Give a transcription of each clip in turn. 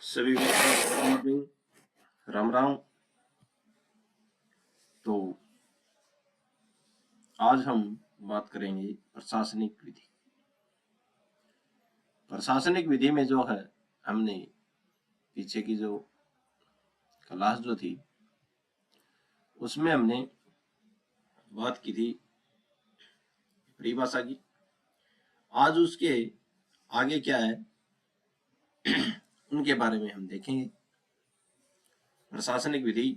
सभी को good morning, Ram Ram. तो आज हम बात करेंगे प्रशासनिक विधि। प्रशासनिक विधि में जो है हमने पीछे की जो क्लास जो थी उसमें हमने बात की थी परिभाषा की। आज उसके आगे क्या है उनके बारे में हम देखेंगे। प्रशासनिक विधि,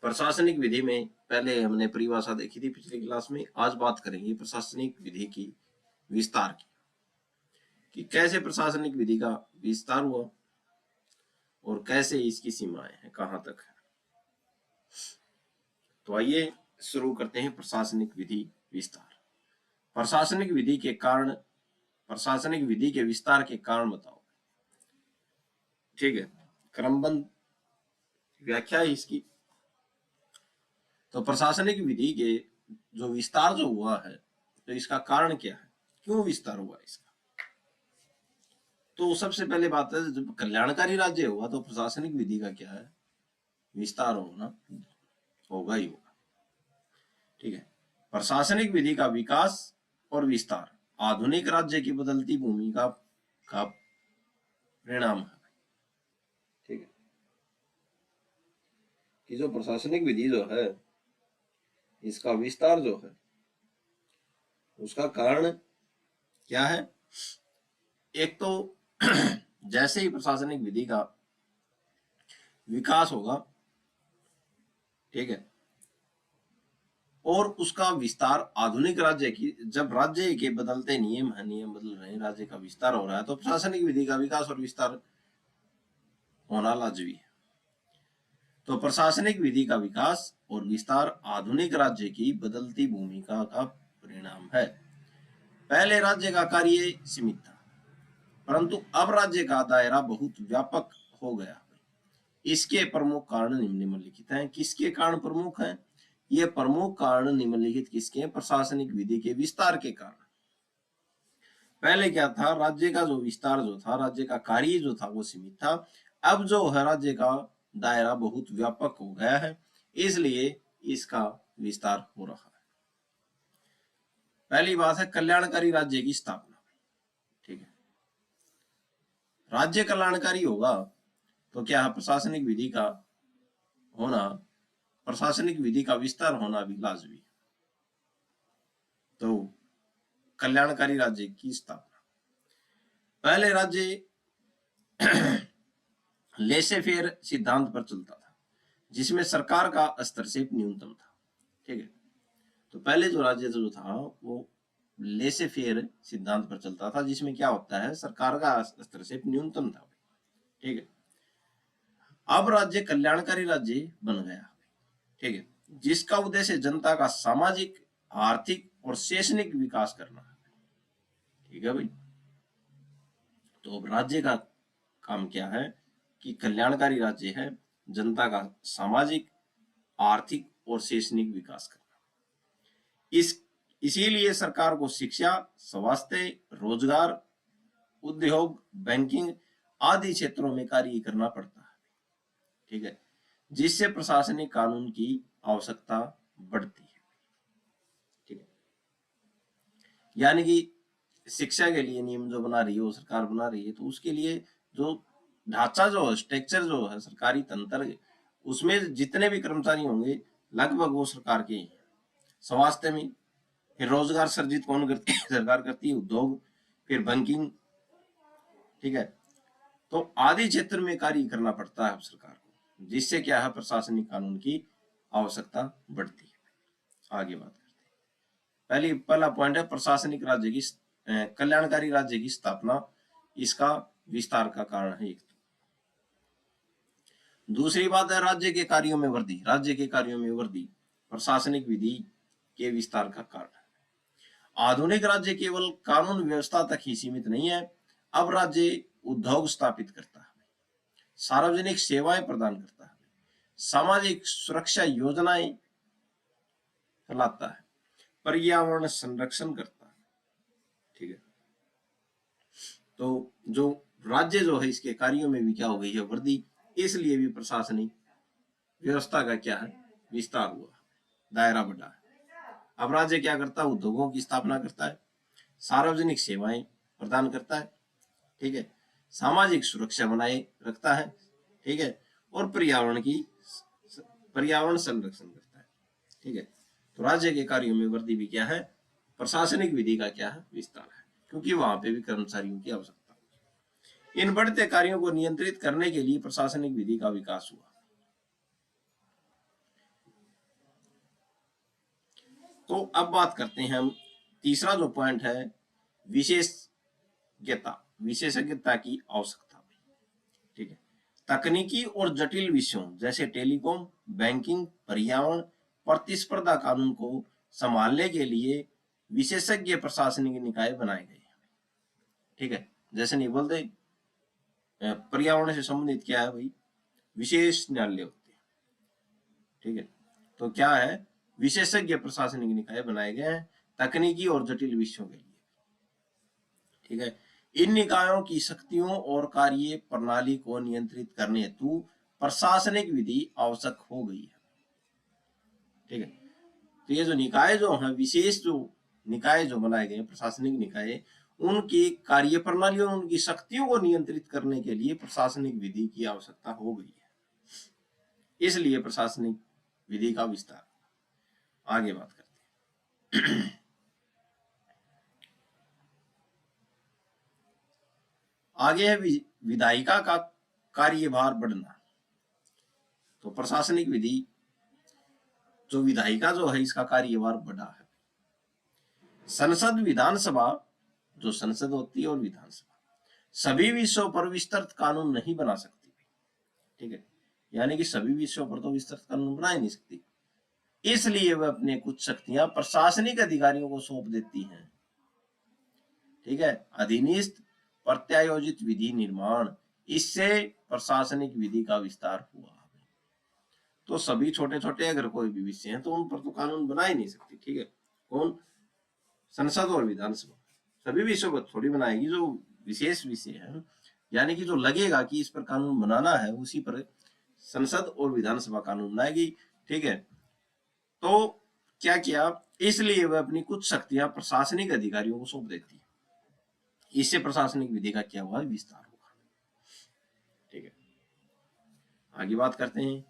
प्रशासनिक विधि में पहले हमने परिभाषा देखी थी पिछली क्लास में। आज बात करेंगे प्रशासनिक विधि की विस्तार की, कि कैसे प्रशासनिक विधि का विस्तार हुआ और कैसे इसकी सीमाएं हैं, कहां तक है। तो आइए शुरू करते हैं प्रशासनिक विधि विस्तार। प्रशासनिक विधि के कारण, प्रशासनिक विधि के विस्तार के कारण बताओ। ठीक है, क्रमबद्ध व्याख्या है इसकी। तो प्रशासनिक विधि के जो विस्तार जो हुआ है तो इसका कारण क्या है, क्यों विस्तार हुआ इसका। तो सबसे पहले बात है, जब कल्याणकारी राज्य हुआ तो प्रशासनिक विधि का क्या है, विस्तार होना होगा ही होगा। ठीक है, प्रशासनिक विधि का विकास और विस्तार आधुनिक राज्य की बदलती भूमिका का परिणाम है। ठीक है, कि जो प्रशासनिक विधि जो है इसका विस्तार जो है उसका कारण क्या है। एक तो जैसे ही प्रशासनिक विधि का विकास होगा, ठीक है, और उसका विस्तार आधुनिक राज्य की, जब राज्य के बदलते नियम है, नियम बदल रहे हैं, राज्य का विस्तार हो रहा है, तो प्रशासनिक विधि का विकास और विस्तार होना लाजमी है। तो प्रशासनिक विधि का विकास और विस्तार आधुनिक राज्य की बदलती भूमिका का परिणाम है। पहले राज्य का कार्य सीमित था, परंतु अब राज्य का दायरा बहुत व्यापक हो गया। इसके प्रमुख कारण निम्नलिखित हैं। किसके कारण प्रमुख हैं? ये प्रमुख कारण निम्नलिखित किसके हैं? प्रशासनिक विधि के विस्तार के कारण। पहले क्या था, राज्य का जो विस्तार जो था, राज्य का कार्य जो था वो सीमित था। अब जो है राज्य का दायरा बहुत व्यापक हो गया है, इसलिए इसका विस्तार हो रहा है। पहली बात है कल्याणकारी राज्य की स्थापना। ठीक है, राज्य कल्याणकारी होगा तो क्या है, प्रशासनिक विधि का होना, प्रशासनिक विधि का विस्तार होना भी लाजमी है। तो कल्याणकारी राज्य की स्थापना। पहले राज्य लेसे फेयर सिद्धांत पर चलता था, जिसमें सरकार का हस्तक्षेप न्यूनतम था। ठीक है, तो पहले जो राज्य जो था वो लेसे फेयर सिद्धांत पर चलता था, जिसमें क्या होता है, सरकार का हस्तक्षेप न्यूनतम था। ठीक है, अब राज्य कल्याणकारी राज्य बन गया। ठीक है, जिसका उद्देश्य जनता का सामाजिक, आर्थिक और शैक्षणिक विकास करना है। ठीक है भाई, तो अब राज्य का काम क्या है कि कल्याणकारी राज्य है, जनता का सामाजिक, आर्थिक और शैक्षणिक विकास करना। इसीलिए सरकार को शिक्षा, स्वास्थ्य, रोजगार, उद्योग, बैंकिंग आदि क्षेत्रों में कार्य करना पड़ता है। ठीक है, जिससे प्रशासनिक कानून की आवश्यकता बढ़ती है। ठीक है, यानी कि शिक्षा के लिए नियम जो बना रही है वो सरकार बना रही है, तो उसके लिए जो ढांचा जो है, स्ट्रक्चर जो है, सरकारी तंत्र, उसमें जितने भी कर्मचारी होंगे लगभग वो सरकार के ही। स्वास्थ्य में फिर रोजगार सृजित कौन करती है? सरकार करती है। उद्योग, फिर बैंकिंग। ठीक है, तो आदि क्षेत्र में कार्य करना पड़ता है सरकार को, जिससे क्या है, प्रशासनिक कानून की आवश्यकता बढ़ती है। आगे बात करते हैं। पहला पॉइंट है प्रशासनिक राज्य की, कल्याणकारी राज्य की स्थापना, इसका विस्तार का कारण है एक। दूसरी बात है राज्य के कार्यों में वृद्धि। राज्य के कार्यों में वृद्धि प्रशासनिक विधि के विस्तार का कारण है। आधुनिक राज्य केवल कानून व्यवस्था तक ही सीमित नहीं है, अब राज्य उद्योग स्थापित करता है, सार्वजनिक सेवाएं प्रदान करता है, सामाजिक सुरक्षा योजनाएं चलाता है, पर्यावरण संरक्षण करता है। ठीक है, तो जो राज्य जो है इसके कार्यों में भी क्या हो गई है, वृद्धि, इसलिए भी प्रशासनिक व्यवस्था का क्या है, विस्तार हुआ, दायरा बढ़ा। अब राज्य क्या करता है, उद्योगों की स्थापना करता है, सार्वजनिक सेवाएं प्रदान करता है, ठीक है, सामाजिक सुरक्षा बनाए रखता है, ठीक है, और पर्यावरण संरक्षण करता है, ठीक है। तो राज्य के कार्यों में वृद्धि भी क्या है, प्रशासनिक विधि का क्या है, विस्तार है, क्योंकि वहां पे भी कर्मचारियों की आवश्यकता है। इन बढ़ते कार्यों को नियंत्रित करने के लिए प्रशासनिक विधि का विकास हुआ। तो अब बात करते हैं हम, तीसरा जो पॉइंट है, विशेषज्ञता की आवश्यकता, ठीक है। तकनीकी और जटिल विषयों जैसे टेलीकॉम, बैंकिंग, पर्यावरण, प्रतिस्पर्धा कानून को संभालने के लिए विशेषज्ञ प्रशासनिक निकाय बनाए गए, ठीक है। जैसे नहीं बोलते पर्यावरण से संबंधित क्या है भाई, विशेष न्यायालय होते हैं, ठीक है। तो क्या है, विशेषज्ञ प्रशासनिक निकाय बनाए गए हैं तकनीकी और जटिल विषयों के लिए, ठीक है। इन निकायों की शक्तियों और कार्य प्रणाली को नियंत्रित करने हेतु प्रशासनिक विधि आवश्यक हो गई है, ठीक है। तो ये जो निकाय जो है, विशेष जो निकाय जो बनाए गए प्रशासनिक निकाय, उनकी कार्य प्रणाली और उनकी शक्तियों को नियंत्रित करने के लिए प्रशासनिक विधि की आवश्यकता हो गई है, इसलिए प्रशासनिक विधि का विस्तार। आगे बात करते हैं। आगे है विधायिका का कार्यभार बढ़ना। तो प्रशासनिक विधि जो विधायिका जो है, इसका कार्यभार बढ़ा है। संसद, विधानसभा, जो संसद होती है और विधानसभा सभी विषयों पर विस्तृत कानून नहीं बना सकती, ठीक है। यानी कि सभी विषयों पर तो विस्तृत कानून बना ही नहीं सकती, इसलिए वह अपने कुछ शक्तियां प्रशासनिक अधिकारियों को सौंप देती हैं, ठीक है। अधिनिष्ठ प्रत्यायोजित विधि निर्माण, इससे प्रशासनिक विधि का विस्तार हुआ। तो सभी छोटे छोटे अगर कोई भी विषय हैं तो उन पर तो कानून बना ही नहीं सकती, ठीक है। कौन, संसद और विधानसभा सभी विषयों पर थोड़ी बनाएगी, जो विशेष विषय है, यानी कि जो लगेगा कि इस पर कानून बनाना है, उसी पर संसद और विधानसभा कानून बनाएगी, ठीक है। तो क्या किया, इसलिए वह अपनी कुछ शक्तियां प्रशासनिक अधिकारियों को सौंप देती है, इससे प्रशासनिक विधि का क्या हुआ, विस्तार हुआ, ठीक है। आगे बात करते हैं,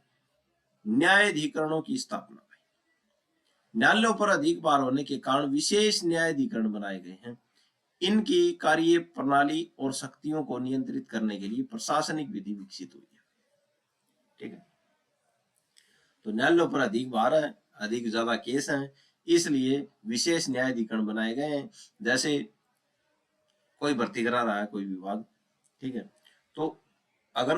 न्यायाधिकरणों की स्थापना। न्यायालयों पर अधिक भार होने के कारण विशेष न्यायाधिकरण बनाए गए हैं। इनकी कार्य प्रणाली और शक्तियों को नियंत्रित करने के लिए प्रशासनिक विधि विकसित हुई है, ठीक है। तो न्यायालयों पर अधिक भार है, अधिक ज्यादा केस हैं, इसलिए विशेष न्यायाधिकरण बनाए गए हैं। जैसे कोई भर्ती करा रहा है कोई विभाग, ठीक है, तो अगर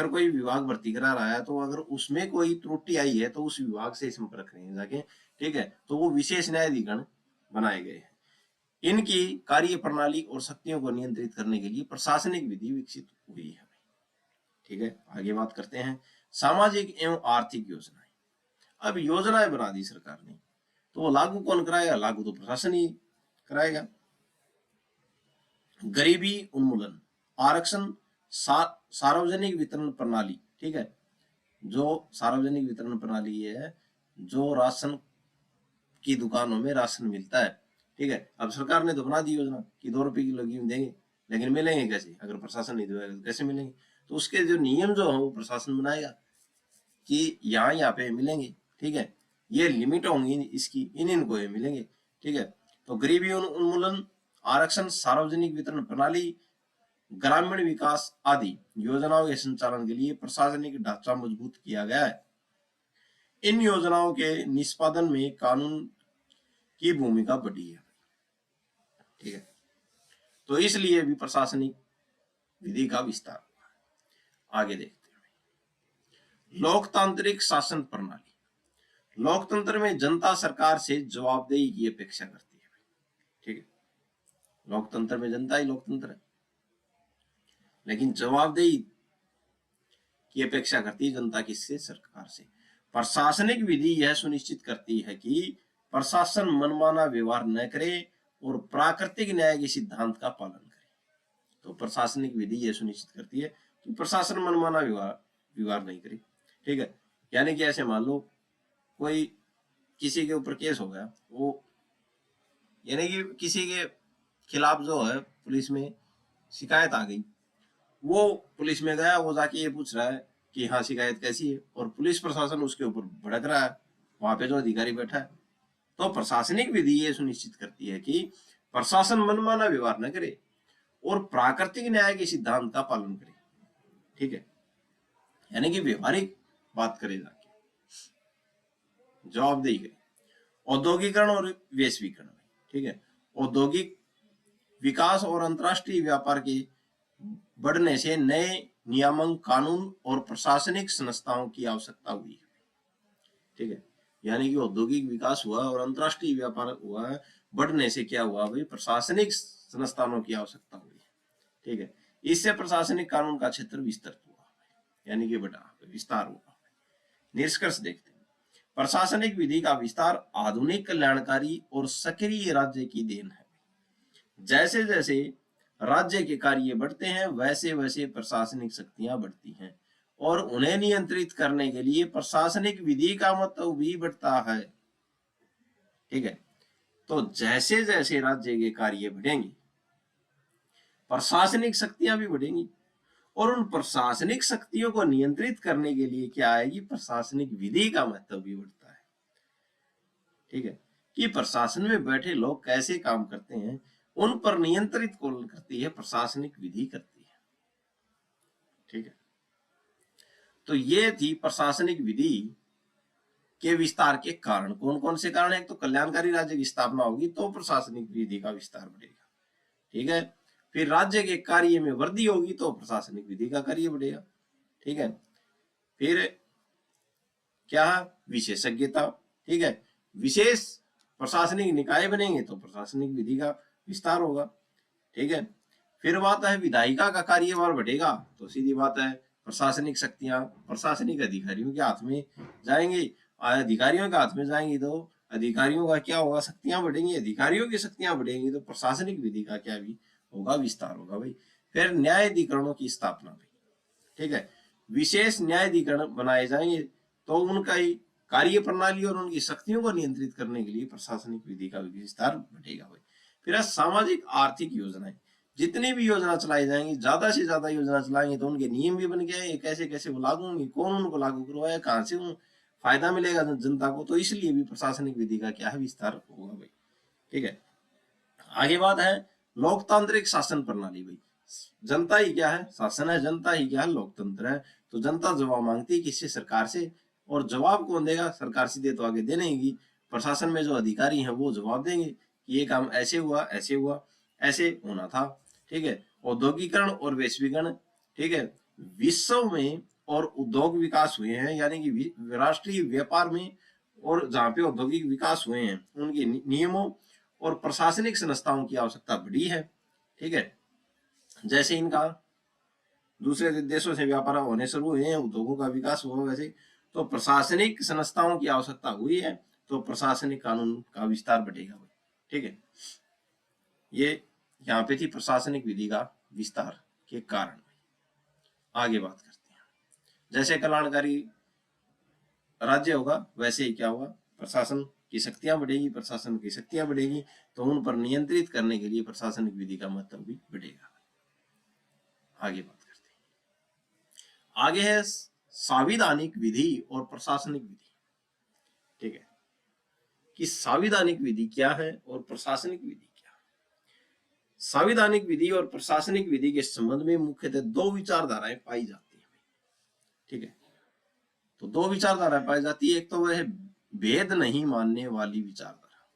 कोई विभाग भर्ती करा रहा है, तो अगर उसमें कोई त्रुटि आई है तो उस विभाग से संपर्क करेंगे जाके, ठीक है। तो वो विशेष न्यायाधिकरण बनाए गए हैं। इनकी कार्य प्रणाली और शक्तियों को नियंत्रित करने के लिए प्रशासनिक विधि विकसित हुई है, ठीक है। आगे बात करते हैं, सामाजिक एवं आर्थिक योजनाएं। अब योजनाएं बना दी सरकार ने, तो वो लागू कौन कराएगा, लागू तो प्रशासन ही कराएगा। गरीबी उन्मूलन, आरक्षण, सार्वजनिक वितरण प्रणाली, ठीक है। जो सार्वजनिक वितरण प्रणाली है, जो राशन की दुकानों में राशन मिलता है, ठीक है। अब सरकार ने तो बना दी योजना कि 2 रुपए किलो गेहूं देंगे, लेकिन मिलेंगे कैसे, अगर प्रशासन नहीं देगा तो कैसे मिलेंगे। तो उसके जो नियम जो है वो प्रशासन बनाएगा कि यहाँ पे मिलेंगे, ठीक है, ये लिमिट होंगी इसकी, इनको मिलेंगे, ठीक है। तो गरीबी उन्मूलन, आरक्षण, सार्वजनिक वितरण प्रणाली, ग्रामीण विकास आदि योजनाओं के संचालन के लिए प्रशासनिक ढांचा मजबूत किया गया है। इन योजनाओं के निष्पादन में कानून की भूमिका बढ़ी है, ठीक है। तो इसलिए भी प्रशासनिक विधि का विस्तार हुआ। आगे देखते हैं, लोकतांत्रिक शासन प्रणाली। लोकतंत्र में जनता सरकार से जवाबदेही की अपेक्षा करती है, ठीक है। लोकतंत्र में जनता ही लोकतंत्र है, लेकिन जवाबदेही की अपेक्षा करती है जनता किससे, सरकार से। प्रशासनिक विधि यह सुनिश्चित करती है कि प्रशासन मनमाना व्यवहार न करे और प्राकृतिक न्याय के सिद्धांत का पालन करे, प्रशासनिक विधि ये सुनिश्चित करती है कि प्रशासन मनमाना व्यवहार नहीं करे। ठीक है, यानी कि ऐसे मान लो कोई किसी के ऊपर केस हो गया, वो यानी कि किसी के खिलाफ जो है पुलिस में शिकायत आ गई, वो पुलिस में गया, वो जाके ये पूछ रहा है कि हाँ शिकायत कैसी है, और पुलिस प्रशासन उसके ऊपर भड़क रहा है, वहां पे जो अधिकारी बैठा है। तो प्रशासनिक विधि ये सुनिश्चित करती है कि प्रशासन मनमाना व्यवहार न करे और प्राकृतिक न्याय के सिद्धांत का पालन करे। ठीक है, यानी कि व्यवहारिक बात करे, जाके जवाबदेही करे। औद्योगिकरण और वैश्वीकरण, ठीक है, औद्योगिक विकास और अंतरराष्ट्रीय व्यापार के बढ़ने से नए नियामक कानून और प्रशासनिक संस्थाओं की आवश्यकता हुई है। ठीक है, यानी कि औद्योगिक विकास हुआ और अंतरराष्ट्रीय व्यापार हुआ, बढ़ने से क्या हुआ भाई, प्रशासनिक संस्थानों की आवश्यकता हुई। ठीक है, इससे प्रशासनिक कानून का क्षेत्र विस्तृत हुआ, यानी कि बढ़ा, विस्तार हुआ। निष्कर्ष देखते हैं, प्रशासनिक विधि का विस्तार आधुनिक कल्याणकारी और सक्रिय राज्य की देन है। जैसे जैसे राज्य के कार्य बढ़ते हैं वैसे वैसे प्रशासनिक शक्तियां बढ़ती हैं और उन्हें नियंत्रित करने के लिए प्रशासनिक विधि का महत्व भी बढ़ता है। ठीक है, तो जैसे जैसे राज्य के कार्य बढ़ेंगे प्रशासनिक शक्तियां भी बढ़ेंगी और उन प्रशासनिक शक्तियों को नियंत्रित करने के लिए क्या आएगी, प्रशासनिक विधि का महत्व भी बढ़ता है। ठीक है, कि प्रशासन में बैठे लोग कैसे काम करते हैं उन पर नियंत्रित कौन करती है, प्रशासनिक विधि करती है। ठीक है, तो ये थी प्रशासनिक विधि के विस्तार के कारण। कौन कौन से कारण है, तो कल्याणकारी राज्य की स्थापना होगी तो प्रशासनिक विधि का विस्तार बढ़ेगा। ठीक है, फिर राज्य के कार्य में वृद्धि होगी तो प्रशासनिक विधि का कार्य बढ़ेगा। ठीक है, फिर क्या, विशेषज्ञता। ठीक है, विशेष प्रशासनिक निकाय बनेंगे तो प्रशासनिक विधि का विस्तार होगा। ठीक है, फिर बात है विधायिका का कार्यभार बढ़ेगा, तो सीधी बात है प्रशासनिक शक्तियां प्रशासनिक अधिकारियों के हाथ में जाएंगी, अधिकारियों के हाथ में जाएंगी तो अधिकारियों का क्या होगा, शक्तियां बढ़ेंगी, अधिकारियों की शक्तियां बढ़ेंगी तो प्रशासनिक विधि का क्या भी होगा, विस्तार होगा भाई। फिर न्यायाधिकरणों की स्थापना भाई। ठीक है, विशेष न्यायाधिकरण बनाए जाएंगे तो उनका ही कार्य प्रणाली और उनकी शक्तियों को नियंत्रित करने के लिए प्रशासनिक विधि का विस्तार बढ़ेगा भाई। फिर सामाजिक आर्थिक योजनाएं, जितनी भी योजना चलाई जाएंगी, ज्यादा से ज्यादा योजना चलाएंगे तो उनके नियम भी बन गए, कैसे कैसे वो लागू होंगे, कौन उनको लागू करवाए, कहाँ से फायदा मिलेगा जनता को, तो इसलिए भी प्रशासनिक विधि का क्या है, विस्तार होगा भाई। ठीक है, आगे बात है लोकतांत्रिक शासन प्रणाली भाई। जनता ही क्या है, शासन है, जनता ही क्या है, लोकतंत्र है। तो जनता जवाब मांगती है किससे, सरकार से, और जवाब कौन देगा, सरकार सीधे तो आगे देने ही। प्रशासन में जो अधिकारी हैं वो जवाब देंगे कि ये काम ऐसे हुआ, ऐसे हुआ, ऐसे होना था। ठीक है, औद्योगिकरण और वैश्वीकरण। ठीक है, विश्व में और उद्योग विकास हुए हैं, यानी कि राष्ट्रीय व्यापार में और जहाँ पे औद्योगिक विकास हुए हैं उनके नियमों और प्रशासनिक संस्थाओं की आवश्यकता बढ़ी है। ठीक है, जैसे इनका दूसरे देशों से व्यापार होने शुरू हुए हैं, उद्योगों का विकास हुआ, वैसे तो प्रशासनिक संस्थाओं की आवश्यकता हुई है तो प्रशासनिक कानून का विस्तार बढ़ेगा। ठीक है, ये यहाँ पे थी प्रशासनिक विधि का विस्तार के कारण। आगे बात करते हैं, जैसे कल्याणकारी राज्य होगा वैसे ही क्या होगा, प्रशासन की शक्तियां बढ़ेगी, प्रशासन की शक्तियां बढ़ेगी तो उन पर नियंत्रित करने के लिए प्रशासनिक विधि का महत्व भी बढ़ेगा। आगे बात करते हैं, आगे है संवैधानिक विधि और प्रशासनिक विधि। ठीक है, कि संवैधानिक विधि क्या है और प्रशासनिक विधि क्या है। संवैधानिक विधि और प्रशासनिक विधि के संबंध में मुख्यतः दो विचारधाराएं पाई जाती है। ठीक है, तो दो विचारधाराएं पाई जाती है, एक तो वह है भेद नहीं मानने वाली विचारधारा,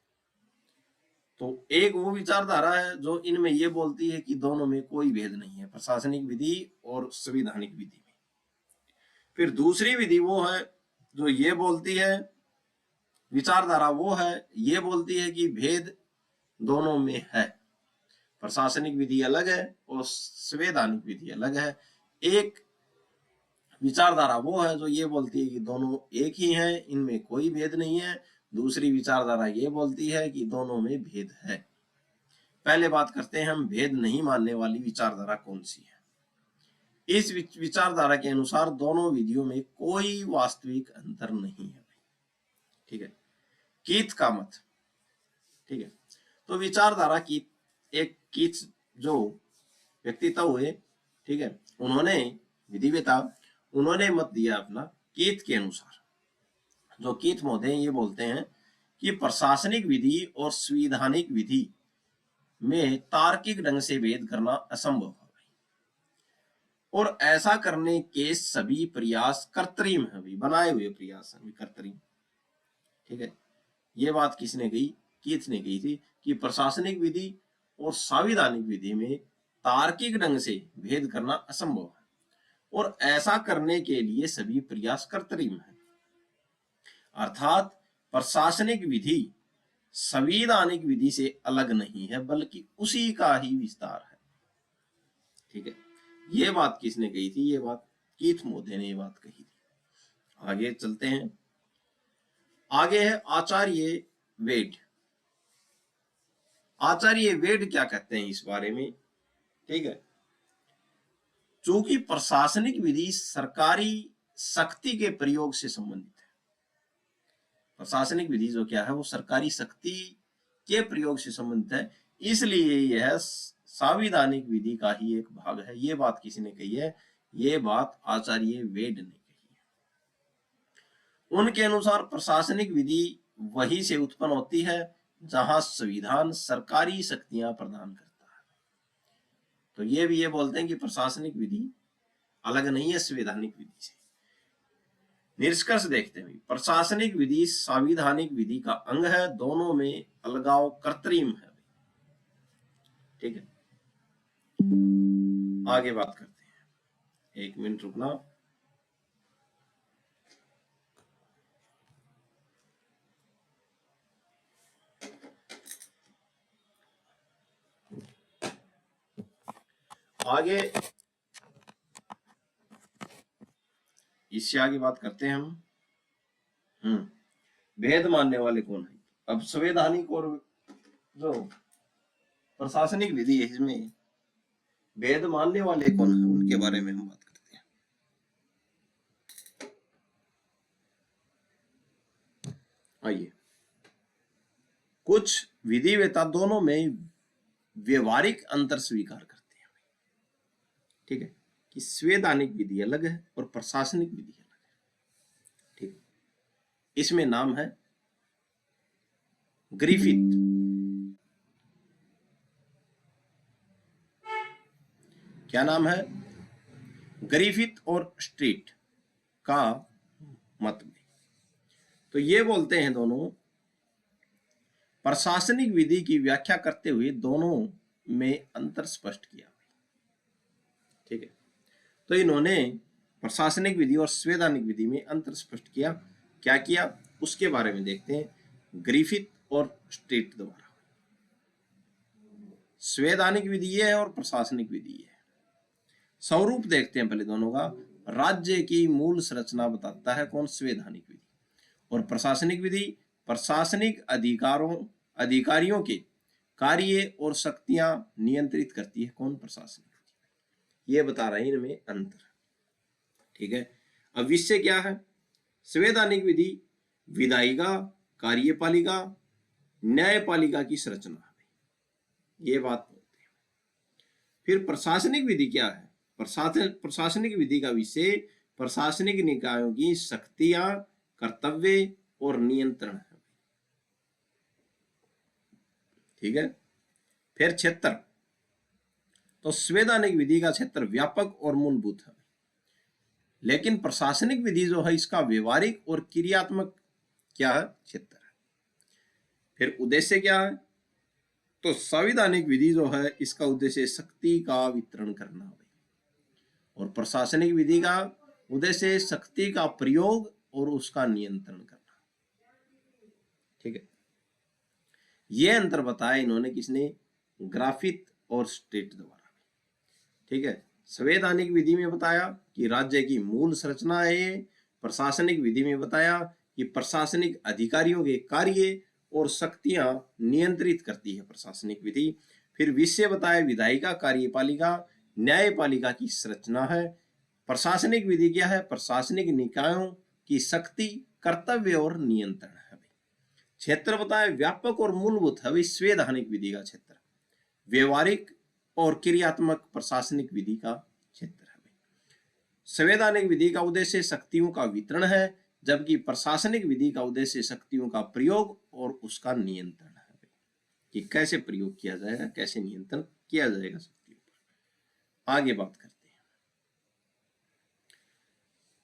तो एक वो विचारधारा है जो इनमें ये बोलती है कि दोनों में कोई भेद नहीं है, प्रशासनिक विधि और संवैधानिक विधि में। फिर दूसरी विधि वो है जो ये बोलती है, विचारधारा वो है ये बोलती है कि भेद दोनों में है, प्रशासनिक विधि अलग है और संवैधानिक विधि अलग है। एक विचारधारा वो है जो ये बोलती है कि दोनों एक ही हैं, इनमें कोई भेद नहीं है। दूसरी विचारधारा ये बोलती है कि दोनों में भेद है। पहले बात करते हैं हम, भेद नहीं मानने वाली विचारधारा कौन सी है। इस विचारधारा के अनुसार दोनों विधियों में कोई वास्तविक अंतर नहीं है। ठीक है, कीथ का मत। ठीक है, तो विचारधारा की एक कीथ जो व्यक्तित्व हुए, ठीक है, उन्होंने विधिवेता, उन्होंने मत दिया अपना कीथ के अनुसार। जो कीथ महोदय ये बोलते हैं कि प्रशासनिक विधि और संवैधानिक विधि में तार्किक ढंग से भेद करना असंभव है और ऐसा करने के सभी प्रयास कृत्रिम है, बनाए हुए प्रयास है, कृत्रिम। ठीक है, ये बात किसने कही? कीथ ने कही थी कि प्रशासनिक विधि और संवैधानिक विधि में तार्किक ढंग से भेद करना असंभव है और ऐसा करने के लिए सभी प्रयास कृत्रिम है। अर्थात प्रशासनिक विधि संवैधानिक विधि से अलग नहीं है बल्कि उसी का ही विस्तार है। ठीक है, ये बात किसने कही थी? ये बात कीथ महोदय ने ये बात कही थी। आगे चलते हैं, आगे है आचार्य वेड। आचार्य वेड क्या कहते हैं इस बारे में? ठीक है, चूंकि प्रशासनिक विधि सरकारी शक्ति के प्रयोग से संबंधित है, प्रशासनिक विधि जो क्या है वो सरकारी शक्ति के प्रयोग से संबंधित है, इसलिए यह संवैधानिक विधि का ही एक भाग है। ये बात किसने कही है? ये बात आचार्य वेड ने कही है। उनके अनुसार प्रशासनिक विधि वही से उत्पन्न होती है जहां संविधान सरकारी शक्तियां प्रदान करता है। तो ये भी ये बोलते हैं कि प्रशासनिक विधि अलग नहीं है संवैधानिक विधि से। निष्कर्ष देखते हैं, प्रशासनिक विधि संवैधानिक विधि का अंग है, दोनों में अलगाव कृत्रिम है। ठीक है, आगे बात करते हैं, एक मिनट रुकना। आगे इससे आगे बात करते हैं हम, भेद मानने वाले कौन है? अब संवैधानिक और जो प्रशासनिक विधि है इसमें भेद मानने वाले कौन है, उनके बारे में हम बात करते हैं। आइए, कुछ विधिवेता दोनों में व्यवहारिक अंतर स्वीकार करते हैं। ठीक है, कि संवैधानिक विधि अलग है और प्रशासनिक विधि अलग है। ठीक, इसमें नाम है ग्रिफिथ। क्या नाम है? ग्रिफिथ और स्ट्रीट का मत में। तो ये बोलते हैं दोनों प्रशासनिक विधि की व्याख्या करते हुए दोनों में अंतर स्पष्ट किया। ठीक है, तो इन्होंने प्रशासनिक विधि और संवैधानिक विधि में अंतर स्पष्ट किया। क्या किया उसके बारे में देखते हैं, ग्रिफिथ और स्ट्रीट द्वारा। संवैधानिक विधि है और प्रशासनिक विधि है। स्वरूप देखते हैं पहले दोनों का। राज्य की मूल संरचना बताता है कौन? संवैधानिक विधि। और प्रशासनिक विधि प्रशासनिक अधिकारियों के कार्य और शक्तियां नियंत्रित करती है कौन? प्रशासनिक विधि। ये बता रहे हैं इनमें अंतर। ठीक है, अब विषय क्या है? संवैधानिक विधि विधायिका, कार्यपालिका, न्यायपालिका की संरचना है, ये बात बोलते हैं। फिर प्रशासनिक विधि क्या है? प्रशासनिक विधि का विषय प्रशासनिक निकायों की शक्तियां, कर्तव्य और नियंत्रण है। ठीक है, फिर क्षेत्र, तो संवैधानिक विधि का क्षेत्र व्यापक और मूलभूत है, लेकिन प्रशासनिक विधि जो है इसका व्यवहारिक और क्रियात्मक क्या है? क्षेत्र है। फिर उद्देश्य क्या है? तो संवैधानिक विधि जो है इसका उद्देश्य शक्ति का वितरण करना है और प्रशासनिक विधि का उद्देश्य शक्ति का प्रयोग और उसका नियंत्रण करना। ठीक है, यह अंतर बताया इन्होंने किसने? ग्रिफिथ और स्ट्रीट द्वारा। ठीक है, संवैधानिक विधि में बताया कि राज्य की मूल संरचना है, प्रशासनिक विधि में बताया कि प्रशासनिक अधिकारियों के कार्य और शक्तियां नियंत्रित करती है प्रशासनिक विधि। फिर विषय बताए विधायिका, कार्यपालिका, न्यायपालिका की संरचना है। प्रशासनिक विधि क्या है? प्रशासनिक निकायों की शक्ति, कर्तव्य और नियंत्रण है। क्षेत्र बताए व्यापक और मूलभूत है भाई संवैधानिक विधि का क्षेत्र, व्यवहारिक और क्रियात्मक प्रशासनिक विधि का क्षेत्र है। संवैधानिक विधि का उद्देश्य शक्तियों का वितरण है, जबकि प्रशासनिक विधि का उद्देश्य शक्तियों का प्रयोग और उसका नियंत्रण है कि कैसे प्रयोग किया जाएगा, कैसे नियंत्रण किया जाएगा शक्तियों पर। आगे बात करते हैं।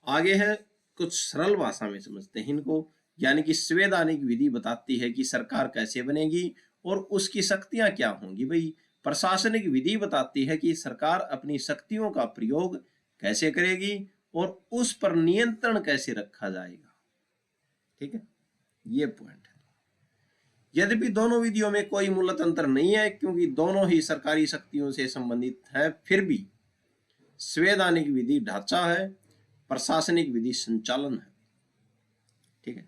आगे है कुछ सरल भाषा में समझते हैं इनको। यानी कि संवैधानिक विधि बताती है कि सरकार कैसे बनेगी और उसकी शक्तियां क्या होंगी। भाई प्रशासनिक विधि बताती है कि सरकार अपनी शक्तियों का प्रयोग कैसे करेगी और उस पर नियंत्रण कैसे रखा जाएगा। ठीक है, ये पॉइंट है। यद्यपि दोनों विधियों में कोई मूलतः अंतर नहीं है क्योंकि दोनों ही सरकारी शक्तियों से संबंधित है, फिर भी संवैधानिक विधि ढांचा है, प्रशासनिक विधि संचालन है। ठीक है,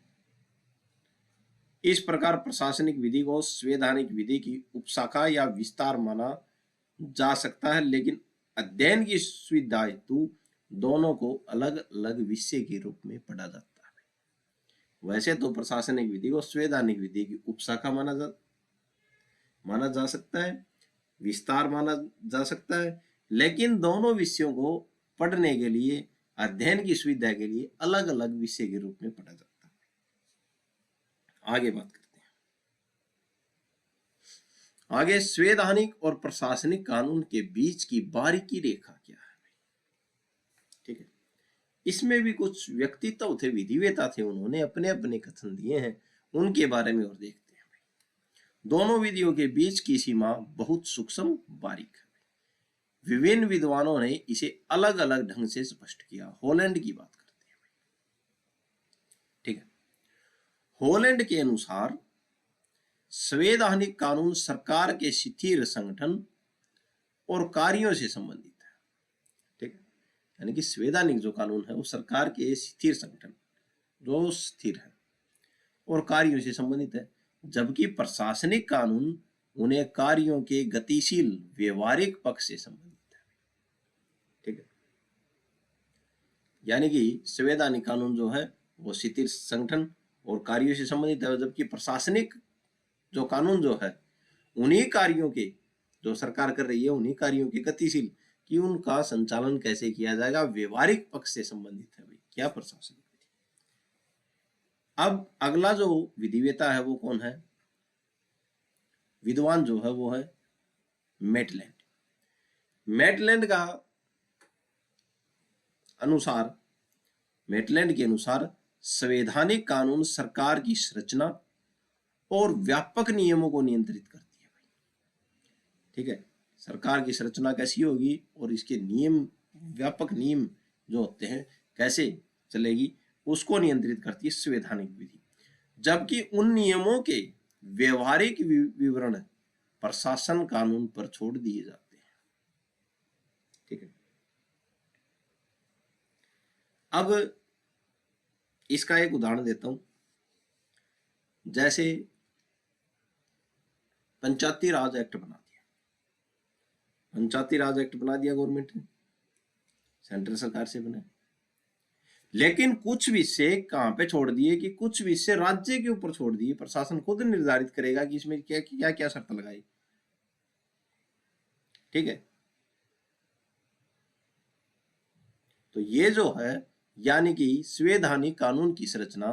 इस प्रकार प्रशासनिक विधि को संवैधानिक विधि की उपशाखा या विस्तार माना जा सकता है, लेकिन अध्ययन की सुविधा हेतु दोनों को अलग अलग विषय के रूप में पढ़ा जाता है। वैसे तो प्रशासनिक विधि को संवैधानिक विधि की उपशाखा माना जा सकता है, विस्तार माना जा सकता है, लेकिन दोनों विषयों को पढ़ने के लिए, अध्ययन की सुविधा के लिए अलग अलग विषय के रूप में पढ़ा जाता है। आगे बात करते हैं। आगे संवैधानिक और प्रशासनिक कानून के बीच की बारीकी रेखा क्या है। ठीक है, इसमें भी कुछ व्यक्तित्व थे, विधिवेता थे, उन्होंने अपने अपने कथन दिए हैं, उनके बारे में और देखते हैं। दोनों विधियों के बीच की सीमा बहुत सूक्ष्म बारीक है। विभिन्न विद्वानों ने इसे अलग अलग ढंग से स्पष्ट किया। हॉलैंड की बात करते हैं। ठीक है, हॉलैंड के अनुसार संवैधानिक कानून सरकार के स्थिर संगठन और कार्यों से संबंधित है। ठीक है, यानी कि संवैधानिक जो कानून है वो सरकार के स्थिर संगठन, जो स्थिर है, और कार्यों से संबंधित है, जबकि प्रशासनिक कानून उन्हें कार्यों के गतिशील व्यवहारिक पक्ष से संबंधित है। ठीक है, यानी कि संवैधानिक कानून जो है वो स्थिर संगठन और कार्यों से संबंधित है, जबकि प्रशासनिक जो कानून जो है उन्हीं कार्यों के, जो सरकार कर रही है उन्हीं कार्यों के गतिशील, कि उनका संचालन कैसे किया जाएगा, व्यवहारिक पक्ष से संबंधित है। भाई क्या प्रशासनिक विधि। अब अगला जो विधिवेता है वो कौन है, विद्वान जो है वो है मेटलैंड। मेटलैंड का अनुसार, मेटलैंड के अनुसार संवैधानिक कानून सरकार की संरचना और व्यापक नियमों को नियंत्रित करती है। ठीक है, सरकार की संरचना कैसी होगी और इसके नियम, व्यापक नियम जो होते हैं कैसे चलेगी, उसको नियंत्रित करती है संवैधानिक विधि, जबकि उन नियमों के व्यवहारिक विवरण प्रशासन कानून पर छोड़ दिए जाते हैं। ठीक है, अब इसका एक उदाहरण देता हूं। जैसे पंचायती राज एक्ट बना दिया, पंचायती राज एक्ट बना दिया गवर्नमेंट ने, सेंट्रल सरकार से बना, लेकिन कुछ विषय कहां पे छोड़ दिए कि कुछ विषय राज्य के ऊपर छोड़ दिए, प्रशासन खुद निर्धारित करेगा कि इसमें क्या क्या क्या शर्त लगाई। ठीक है, तो ये जो है यानी कि संवैधानिक कानून की संरचना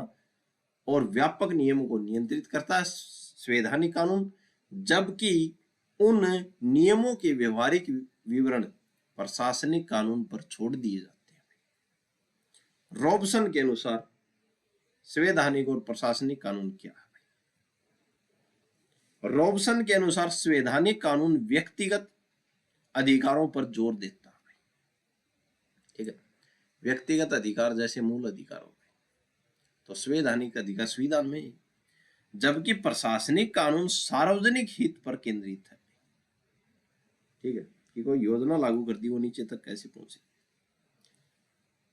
और व्यापक नियमों को नियंत्रित करता है संवैधानिक कानून, जबकि उन नियमों के व्यवहारिक विवरण प्रशासनिक कानून पर छोड़ दिए जाते हैं। रॉबसन के अनुसार संवैधानिक और प्रशासनिक कानून क्या है। रॉबसन के अनुसार संवैधानिक कानून व्यक्तिगत अधिकारों पर जोर देता है। ठीक है, व्यक्तिगत अधिकार जैसे मूल अधिकार हो गए तो संवैधानिक अधिकार संविधान में, जबकि प्रशासनिक कानून सार्वजनिक हित पर केंद्रित है। ठीक है, कि कोई योजना लागू कर दी, वो नीचे तक कैसे पहुंचे,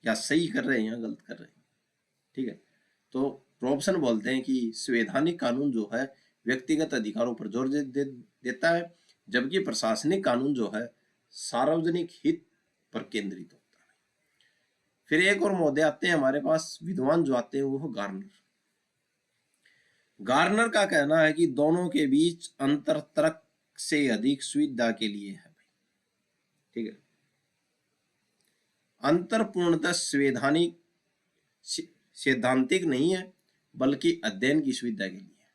क्या सही कर रहे हैं या गलत कर रहे हैं। ठीक है, तो रॉबसन बोलते हैं कि संवैधानिक कानून जो है व्यक्तिगत अधिकारों पर जोर देता है, जबकि प्रशासनिक कानून जो है सार्वजनिक हित पर केंद्रित होता है। फिर एक और महोदय आते हैं हमारे पास, विद्वान जो आते हैं वो गार्नर। गार्नर का कहना है कि दोनों के बीच अंतर तर्क से अधिक सुविधा के लिए है। ठीक है, अंतर पूर्णतः संवैधानिक सैद्धांतिक नहीं है बल्कि अध्ययन की सुविधा के लिए।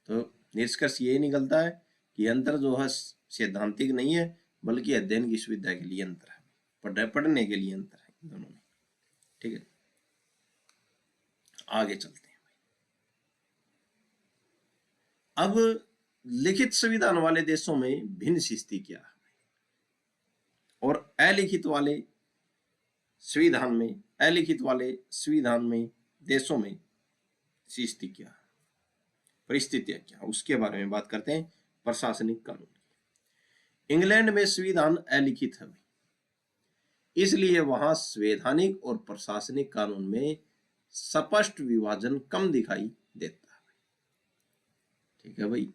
तो निष्कर्ष ये निकलता है कि अंतर जो है सैद्धांतिक नहीं है बल्कि अध्ययन की सुविधा के लिए अंतर है, पढ़ने के लिए अंतर है इन दोनों में। ठीक है, आगे चलते हैं। अब लिखित संविधान वाले देशों में भिन्न स्थिति क्या है और अलिखित वाले संविधान में देशों में स्थिति क्या है, परिस्थितियां क्या, उसके बारे में बात करते हैं। प्रशासनिक कानून, इंग्लैंड में संविधान अलिखित है, इसलिए वहां संवैधानिक और प्रशासनिक कानून में स्पष्ट विभाजन कम दिखाई देता है। ठीक है भाई,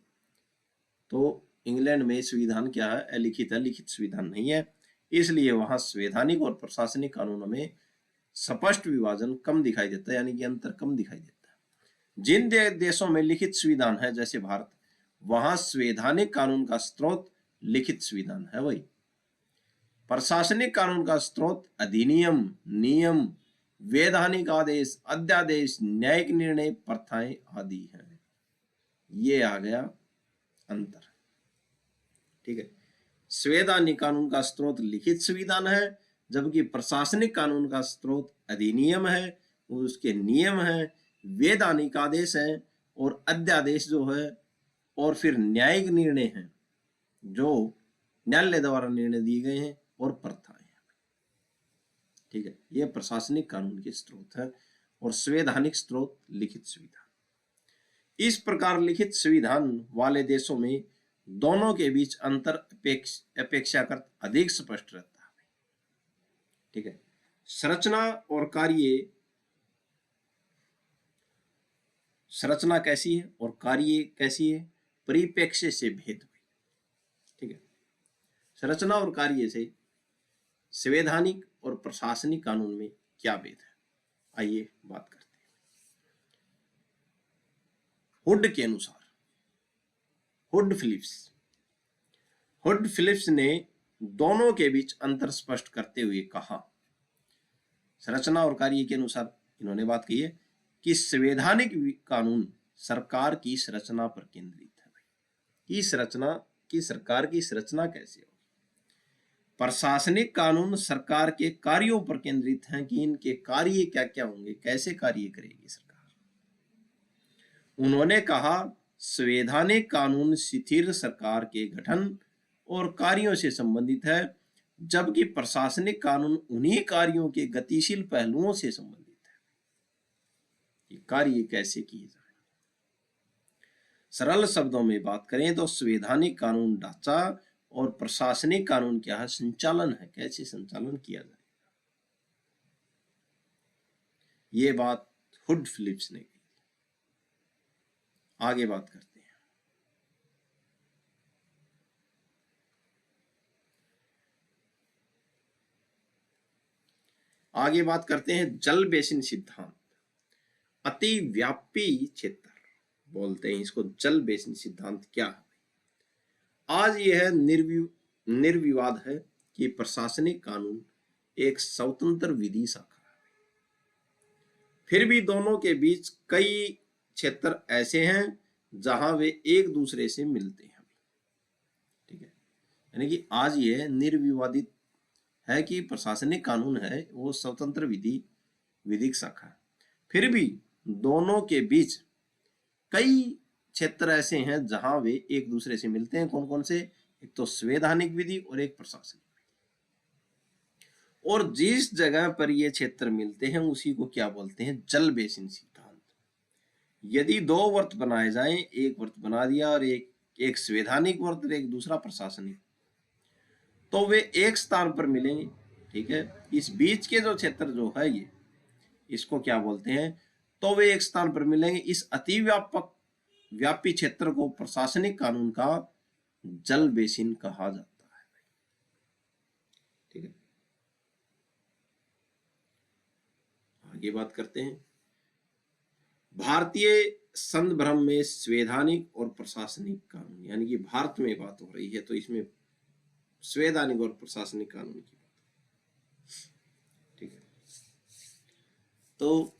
तो इंग्लैंड में संविधान क्या है, अलिखित है, लिखित संविधान नहीं है, इसलिए वहां संवैधानिक और प्रशासनिक कानूनों में स्पष्ट विभाजन कम दिखाई देता है, यानी कि अंतर कम दिखाई देता है। जिन देशों में लिखित संविधान है जैसे भारत, वहां संवैधानिक कानून का स्रोत लिखित संविधान है भाई। प्रशासनिक कानून का स्रोत अधिनियम, नियम, वैधानिक आदेश, अध्यादेश, न्यायिक निर्णय, प्रथाएं आदि है। ये आ गया अंतर। ठीक है, संवैधानिक कानून का स्रोत लिखित संविधान है, जबकि प्रशासनिक कानून का स्रोत अधिनियम है, उसके नियम है, वैधानिक आदेश है और अध्यादेश जो है, और फिर न्यायिक निर्णय हैं जो न्यायालय द्वारा निर्णय दिए गए हैं, और प्रथाएं। ठीक है, ये प्रशासनिक कानून के स्रोत है और संवैधानिक स्रोत लिखित संविधान। इस प्रकार लिखित संविधान वाले देशों में दोनों के बीच अंतर अपेक्षाकृत अधिक स्पष्ट रहता है। ठीक है, संरचना और कार्य, संरचना कैसी है और कार्य कैसी है, परिप्रेक्ष्य से भेद हुई। ठीक है, संरचना और कार्य से संवैधानिक और प्रशासनिक कानून में क्या भेद है, आइए बात करते हैं। हुड के अनुसार, हुड फिलिप्स ने दोनों के बीच अंतर स्पष्ट करते हुए कहा, संरचना और कार्य के अनुसार इन्होंने बात की है कि संवैधानिक कानून सरकार की संरचना पर केंद्रित है कि संरचना की, सरकार की संरचना कैसे हो। प्रशासनिक कानून सरकार के कार्यों पर केंद्रित हैं कि इनके कार्य क्या क्या होंगे, कैसे कार्य करेगी सरकार। उन्होंने कहा संवैधानिक कानून शिथिल सरकार के गठन और कार्यों से संबंधित है, जबकि प्रशासनिक कानून उन्हीं कार्यों के गतिशील पहलुओं से संबंधित है कि कार्य कैसे किए जाए। सरल शब्दों में बात करें तो संवैधानिक कानून ढांचा और प्रशासनिक कानून क्या है, संचालन है, कैसे संचालन किया जाए। ये बात हुड फिलिप्स ने की। आगे बात करते हैं। आगे बात करते हैं जल बेसिन सिद्धांत। अति व्यापी क्षेत्र बोलते हैं इसको, जल बेसिन सिद्धांत क्या है। आज यह निर्विवाद है कि प्रशासनिक कानून एक स्वतंत्र विधि शाखा है, फिर भी दोनों के बीच कई क्षेत्र ऐसे हैं जहां वे एक दूसरे से मिलते हैं। ठीक है, यानी कि आज यह निर्विवादित है कि प्रशासनिक कानून है वो स्वतंत्र विधिक शाखा है, फिर भी दोनों के बीच कई क्षेत्र ऐसे हैं जहां वे एक दूसरे से मिलते हैं। कौन कौन से, एक तो संवैधानिक विधि और एक प्रशासनिक विधि। और जिस जगह पर ये क्षेत्र मिलते हैं उसी को क्या बोलते हैं, जल बेसिन सिद्धांत। यदि दो वर्त बनाए जाएं, एक वर्त बना दिया और एक संवैधानिक वर्त और एक दूसरा प्रशासनिक, तो वे एक स्थान पर मिलेंगे। ठीक है, इस बीच के जो क्षेत्र जो है ये, इसको क्या बोलते हैं, तो वे एक स्थान पर मिलेंगे। इस अति व्यापी क्षेत्र को प्रशासनिक कानून का जल बेसिन कहा जाता है। ठीक है, आगे बात करते हैं। भारतीय संदर्भ में संवैधानिक और प्रशासनिक कानून, यानी कि भारत में बात हो रही है तो इसमें संवैधानिक और प्रशासनिक कानून की बात। ठीक है, तो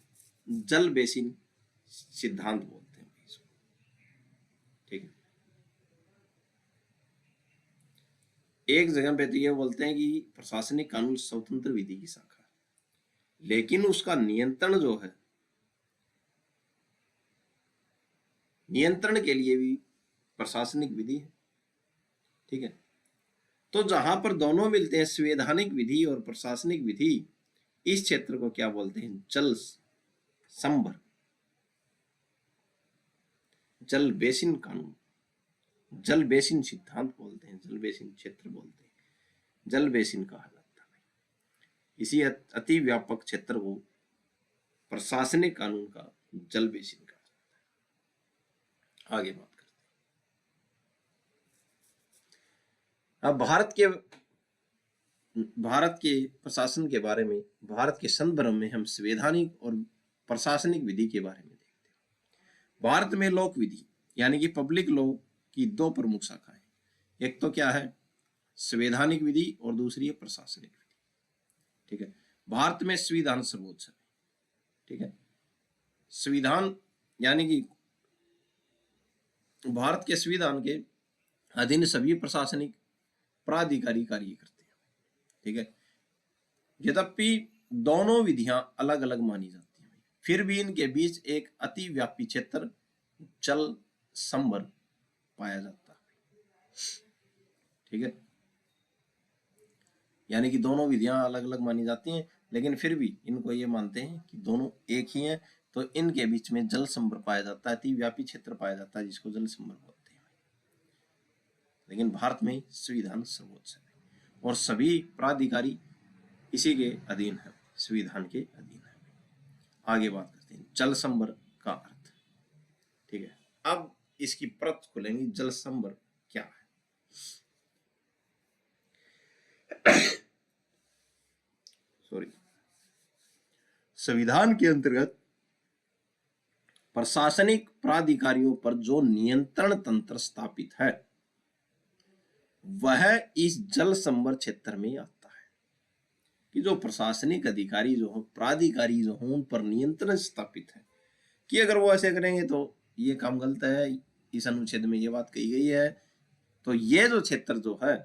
जल बेसिन सिद्धांत बोलते हैं इसको। ठीक है, एक जगह पे तो ये बोलते हैं कि प्रशासनिक कानून स्वतंत्र विधि की शाखा है, लेकिन उसका नियंत्रण जो है, नियंत्रण के लिए भी प्रशासनिक विधि है। ठीक है, तो जहां पर दोनों मिलते हैं, संवैधानिक विधि और प्रशासनिक विधि, इस क्षेत्र को क्या बोलते हैं? जल संभर, जल बेसिन कानून, जल बेसिन सिद्धांत बोलते हैं, जल बेसिन क्षेत्र बोलते हैं, जल बेसिन कहा जाता है। इसी अति व्यापक क्षेत्र को प्रशासनिक कानून का जल बेसिन कहा जाता है। आगे बात करते हैं। अब भारत के प्रशासन के बारे में, भारत के संदर्भ में हम संवैधानिक और प्रशासनिक विधि के बारे में देखते हैं। भारत में लोक विधि यानी कि पब्लिक लॉ की दो प्रमुख शाखाएं, एक तो क्या है? संवैधानिक विधि और दूसरी है प्रशासनिक विधि। ठीक है, भारत में संविधान सर्वोच्च है। ठीक है, संविधान यानी कि भारत के संविधान के अधीन सभी प्रशासनिक प्राधिकारी कार्य करते हैं। ठीक है, यद्यपि दोनों विधियां अलग अलग मानी जाती हैं, फिर भी इनके बीच एक अतिव्यापी क्षेत्र जल संभर पाया जाता है। ठीक है, यानी कि दोनों विधियां अलग अलग मानी जाती हैं, लेकिन फिर भी इनको ये मानते हैं कि दोनों एक ही हैं, तो इनके बीच में जल संभर पाया जाता है, अतिव्यापी क्षेत्र पाया जाता है, जिसको जल संभर बोलते हैं। लेकिन भारत में संविधान सर्वोच्च है और सभी प्राधिकारी इसी के अधीन है, संविधान के अधीन है। आगे बात करते हैं जल संभर का अर्थ। ठीक है, अब इसकी परत खोलेंगे, जल संभर क्या है। सॉरी, संविधान के अंतर्गत प्रशासनिक प्राधिकारियों पर जो नियंत्रण तंत्र स्थापित है वह इस जल संभर क्षेत्र में आता है। कि जो प्रशासनिक अधिकारी जो हो, प्राधिकारी जो हो, उन पर नियंत्रण स्थापित है कि अगर वो ऐसे करेंगे तो ये काम गलत है, इस अनुच्छेद में ये बात कही गई है। तो ये जो क्षेत्र जो है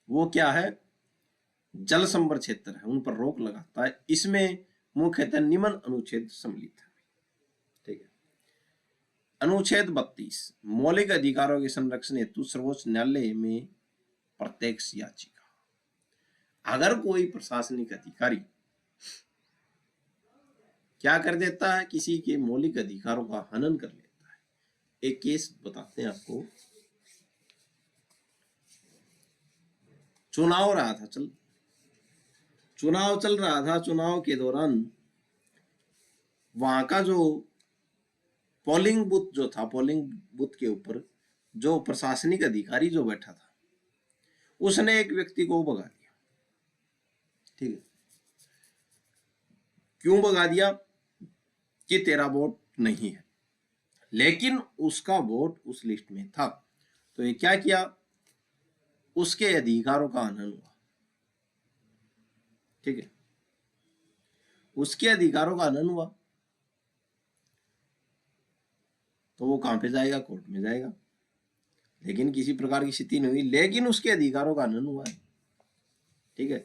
वो क्या है? जल संभर क्षेत्र है, उन पर रोक लगाता है। इसमें मुख्यतः निम्न अनुच्छेद सम्मिलित है। ठीक है, अनुच्छेद 32 मौलिक अधिकारों के संरक्षण हेतु सर्वोच्च न्यायालय में प्रत्यक्ष याचिका। अगर कोई प्रशासनिक अधिकारी क्या कर देता है? किसी के मौलिक अधिकारों का हनन कर लेता है। एक केस बताते हैं आपको। चुनाव रहा था, चुनाव चल रहा था। चुनाव के दौरान वहां का जो पोलिंग बूथ जो था, पोलिंग बूथ के ऊपर जो प्रशासनिक अधिकारी जो बैठा था, उसने एक व्यक्ति को भगा दिया। ठीक है, क्यों भगा दिया? कि तेरा वोट नहीं है, लेकिन उसका वोट उस लिस्ट में था। तो ये क्या किया? उसके अधिकारों का हनन हुआ। ठीक है, उसके अधिकारों का हनन हुआ तो वो कहां पे जाएगा? कोर्ट में जाएगा। लेकिन किसी प्रकार की स्थिति नहीं हुई, लेकिन उसके अधिकारों का हनन हुआ है। ठीक है,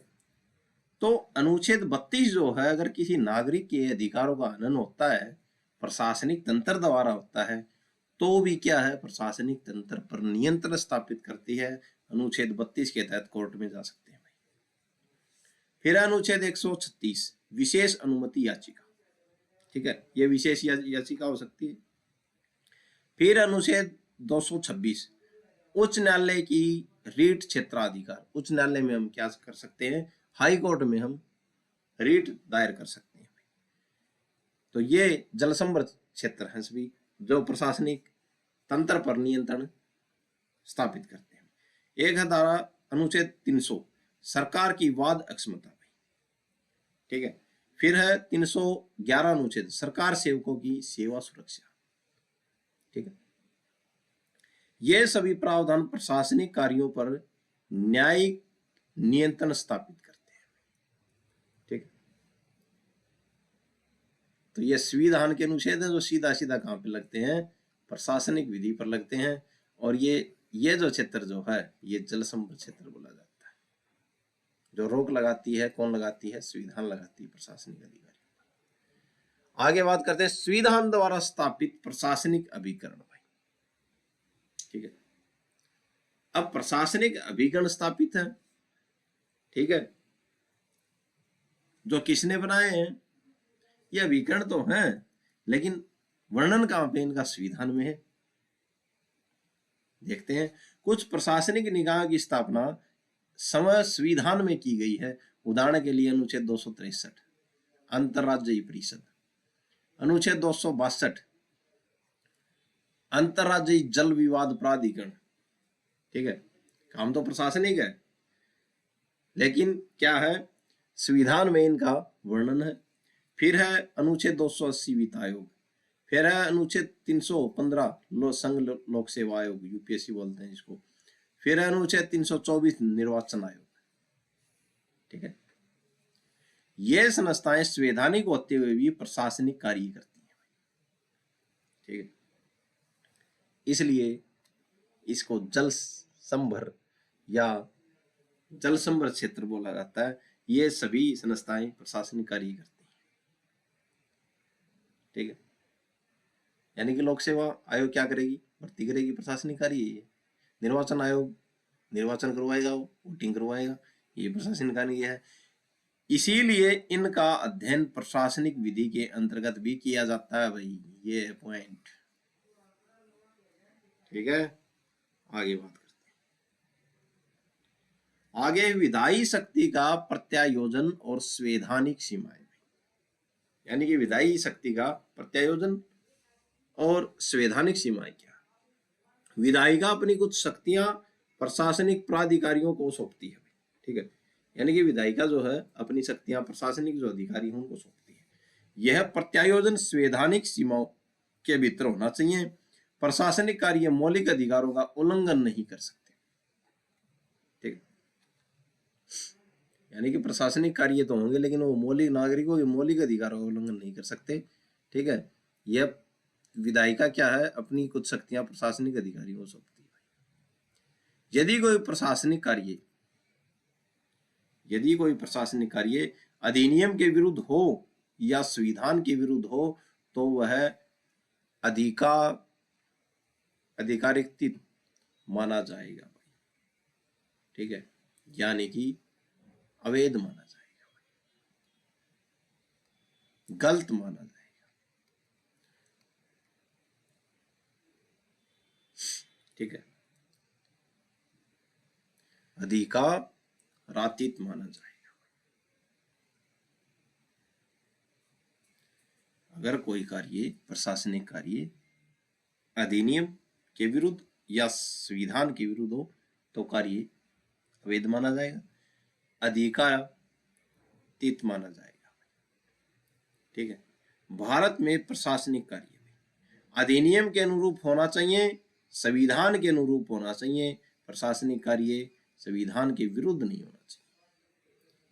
तो अनुच्छेद 32 जो है, अगर किसी नागरिक के अधिकारों का हनन होता है, प्रशासनिक तंत्र द्वारा होता है, तो भी क्या है? प्रशासनिक तंत्र पर नियंत्रण स्थापित करती है। अनुच्छेद 32 के तहत कोर्ट में जा सकते हैं। फिर अनुच्छेद 136 विशेष अनुमति याचिका। ठीक है, यह विशेष याचिका हो सकती है। फिर अनुच्छेद 226 उच्च न्यायालय की रीट क्षेत्राधिकार। उच्च न्यायालय में हम क्या कर सकते हैं? हाई कोर्ट में हम रीट दायर कर सकते हैं। तो ये जल संभर क्षेत्र है सभी, जो प्रशासनिक तंत्र पर नियंत्रण स्थापित करते हैं। एक है धारा अनुच्छेद 300 सरकार की वाद अक्षमता, ठीक है। फिर है 311 अनुच्छेद सरकार सेवकों की सेवा सुरक्षा, ठीक है। ये सभी प्रावधान प्रशासनिक कार्यों पर न्यायिक नियंत्रण स्थापित करते हैं, ठीक है। तो ये संविधान के अनुच्छेद है जो सीधा सीधा कहां पे लगते हैं, प्रशासनिक विधि पर लगते हैं। और ये जो क्षेत्र जो है ये जल संपदा क्षेत्र बोला जाता है। जो रोक लगाती है, कौन लगाती है, संविधान लगाती है प्रशासनिक अधिकारियों पर। आगे बात करते हैं संविधान द्वारा स्थापित प्रशासनिक अभिकरण भाई, ठीक है। अब प्रशासनिक अभिकरण स्थापित है, ठीक है, जो किसने बनाए हैं, ये अभिकरण तो हैं लेकिन वर्णन कहां पे इनका, संविधान में है। देखते हैं कुछ प्रशासनिक निकायों की स्थापना समय संविधान में की गई है। उदाहरण के लिए अनुच्छेद 263 अंतरराज्यीय परिषद, अनुच्छेद 262 अंतरराज्यीय जल विवाद प्राधिकरण, ठीक है। काम तो प्रशासनिक है लेकिन क्या है, संविधान में इनका वर्णन है। फिर है अनुच्छेद 280 वित्त आयोग, फिर है अनुच्छेद 315 संघ लोक सेवा आयोग, यूपीएससी बोलते हैं जिसको। फिर है अनुच्छेद 324 निर्वाचन आयोग, ठीक है। ये संस्थाएं संवैधानिक होते हुए भी प्रशासनिक कार्य करती हैं, ठीक है। इसलिए इसको जल संभर या जल संभर क्षेत्र बोला जाता है। ये सभी संस्थाएं प्रशासनिक कार्य करती हैं, ठीक है। यानी कि लोक सेवा आयोग क्या करेगी, भर्ती करेगी, प्रशासनिक कार्य है। निर्वाचन आयोग निर्वाचन करवाएगा, वोटिंग करवाएगा, ये प्रशासनिक कार्य है। इसीलिए इनका अध्ययन प्रशासनिक विधि के अंतर्गत भी किया जाता है भाई, ये है पॉइंट, ठीक है। आगे बात करते हैं। आगे विधायी शक्ति का प्रत्यायोजन और संवैधानिक सीमाएं, यानी कि विधायी शक्ति का प्रत्यायोजन और संवैधानिक सीमाएं क्या। विधायिका अपनी कुछ शक्तियां प्रशासनिक प्राधिकारियों को सौंपती है, ठीक है। यानी कि विधायिका जो है अपनी शक्तियां प्रशासनिक जो अधिकारी हैं उनको सौंपती है। यह प्रत्यायोजन संवैधानिक सीमाओं के भीतर होना चाहिए। प्रशासनिक कार्य मौलिक अधिकारों का उल्लंघन नहीं कर सकते, ठीक है। यानी कि प्रशासनिक कार्य तो होंगे लेकिन वो मौलिक नागरिकों के मौलिक अधिकारों का उल्लंघन नहीं कर सकते, ठीक है। यह विधायिका क्या है, अपनी कुछ शक्तियां प्रशासनिक अधिकारियों को सौंपती है। यदि कोई प्रशासनिक कार्य अधिनियम के विरुद्ध हो या संविधान के विरुद्ध हो तो वह अधिकारिक माना जाएगा, ठीक है। यानी कि अवैध माना जाएगा, गलत माना जाएगा, ठीक है। अधिकारातीत माना जाएगा। अगर कोई कार्य प्रशासनिक कार्य अधिनियम के विरुद्ध या संविधान के विरुद्ध हो तो कार्य अवैध माना जाएगा, अधिकारातीत माना जाएगा, ठीक है। भारत में प्रशासनिक कार्य अधिनियम के अनुरूप होना चाहिए, संविधान के अनुरूप होना चाहिए। प्रशासनिक कार्य संविधान के विरुद्ध नहीं होना चाहिए,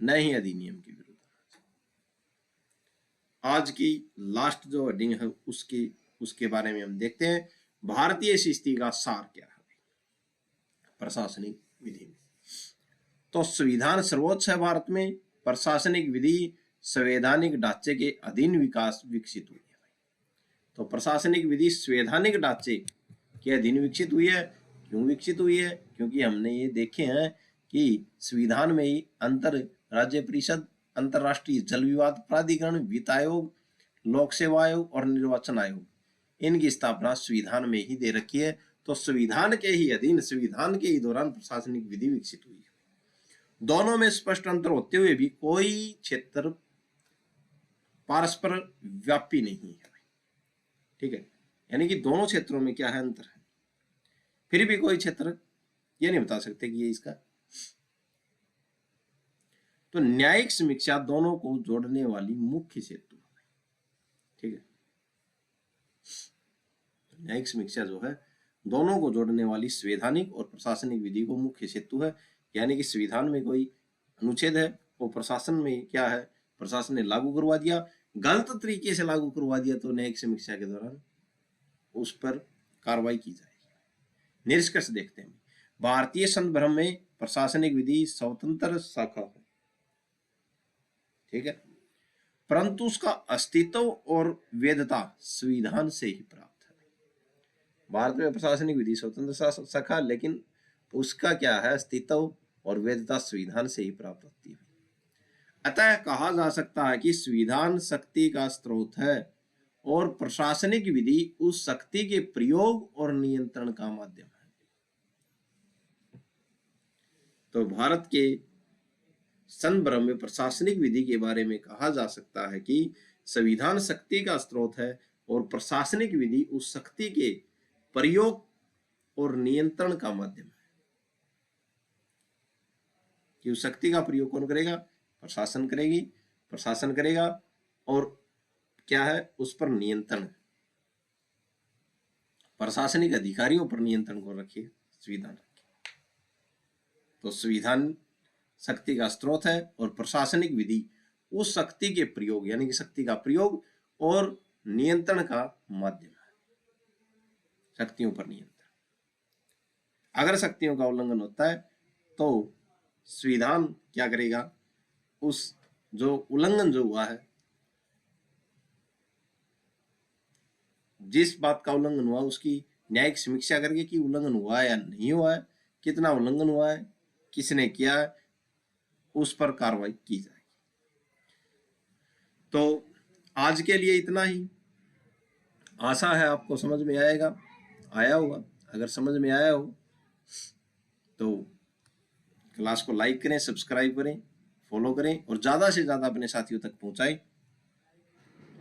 न ही अधिनियम के विरुद्ध होना चाहिए। आज की लास्ट जो हेडिंग है उसके बारे में हम देखते हैं। भारतीय स्थिति का सार क्या है प्रशासनिक विधि में। तो संविधान सर्वोच्च है भारत में। प्रशासनिक विधि संवैधानिक ढांचे के अधीन विकसित हुई है। तो प्रशासनिक विधि संवैधानिक ढांचे के अधीन विकसित हुई है। क्यों विकसित हुई है? क्योंकि हमने ये देखे हैं कि संविधान में ही अंतर राज्य परिषद, अंतरराष्ट्रीय जल विवाद प्राधिकरण, वित्त आयोग, लोक सेवा आयोग और निर्वाचन आयोग, इनकी स्थापना संविधान में ही दे रखी है। तो संविधान के ही अधीन, संविधान के ही दौरान प्रशासनिक विधि विकसित हुई है। दोनों में स्पष्ट अंतर होते हुए भी कोई क्षेत्र परस्पर व्यापी नहीं है, ठीक है। यानी कि दोनों क्षेत्रों में क्या है, अंतर है। फिर भी कोई क्षेत्र ये नहीं बता सकते कि ये इसका। तो न्यायिक समीक्षा दोनों को जोड़ने वाली मुख्य सेतु है, ठीक है। न्यायिक समीक्षा जो है दोनों को जोड़ने वाली संवैधानिक और प्रशासनिक विधि को मुख्य सेतु है, यानी कि संविधान में कोई अनुच्छेद है वो प्रशासन में क्या है, प्रशासन ने लागू करवा दिया, गलत तरीके से लागू करवा दिया तो न्यायिक समीक्षा के दौरान उस पर कार्रवाई की जाएगी। निष्कर्ष देखते हैं, भारतीय संदर्भ में प्रशासनिक विधि स्वतंत्र शाखा है, ठीक है, परंतु उसका अस्तित्व और वैधता संविधान से ही प्राप्त है। भारत में प्रशासनिक विधि स्वतंत्र शाखा, लेकिन उसका क्या है, अस्तित्व और वैधता संविधान से ही प्राप्त होती है। अतः कहा जा सकता है कि संविधान शक्ति का स्रोत है और प्रशासनिक विधि उस शक्ति के प्रयोग और नियंत्रण का माध्यम है। तो भारत के संदर्भ में प्रशासनिक विधि के बारे में कहा जा सकता है कि संविधान शक्ति का स्रोत है और प्रशासनिक विधि उस शक्ति के प्रयोग और नियंत्रण का माध्यम है। कि उस शक्ति का प्रयोग कौन करेगा, प्रशासन करेगी, प्रशासन करेगा, और क्या है, उस पर नियंत्रण, प्रशासनिक अधिकारियों पर नियंत्रण को रखिए संविधान। तो संविधान शक्ति का स्रोत है और प्रशासनिक विधि उस शक्ति के प्रयोग यानी कि शक्ति का प्रयोग और नियंत्रण का माध्यम है। शक्तियों पर नियंत्रण, अगर शक्तियों का उल्लंघन होता है तो संविधान क्या करेगा, उस जो उल्लंघन जो हुआ है, जिस बात का उल्लंघन हुआ उसकी न्यायिक समीक्षा करके कि उल्लंघन हुआ है या नहीं हुआ है, कितना उल्लंघन हुआ है, किसने किया है, उस पर कार्रवाई की जाएगी। तो आज के लिए इतना ही, आशा है आपको समझ में आया होगा। अगर समझ में आया हो तो क्लास को लाइक करें, सब्सक्राइब करें, फॉलो करें और ज़्यादा से ज़्यादा अपने साथियों तक पहुंचाएं।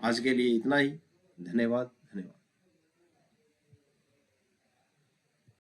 आज के लिए इतना ही, धन्यवाद।